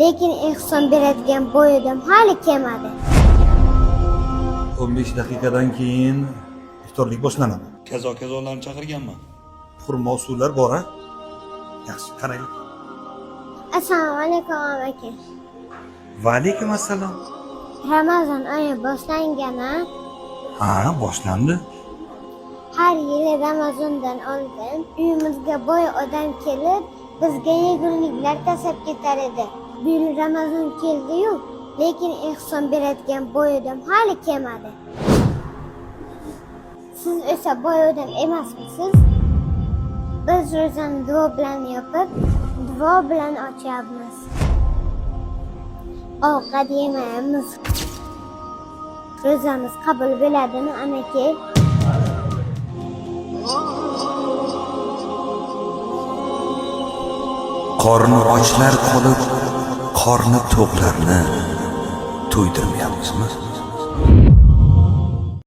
Lekin ehson beradigan bo'yidim hali kelmadi. 15 daqiqadan keyin iftorlik boshlanadi. Kazolarni chaqirganman. Xurmo suvlar bor a? Yaxshi, qaraylik. Assalomu alaykum aka. Va alaykum assalom. Ramazon oyi boshlangan-a? Ha, boshlandi. Har yili Ramazondan oldin uyimizga boy odam kelib, bizga yeguliklar tashlab ketar edi. Bu yil Ramazon keldi-yu, lekin ehson beradigan boy odam hali kelmadi. Siz esa boy odam emasmisiz? Biz ro'zani duo bilan yopib, duo bilan ochyapmiz. Ovqat yemaymiz. Ro'zamiz qabul bo'ladimi, amaki? Qorni ochlar qolib, qorni to'qlarni to'ydirmayapmizmi?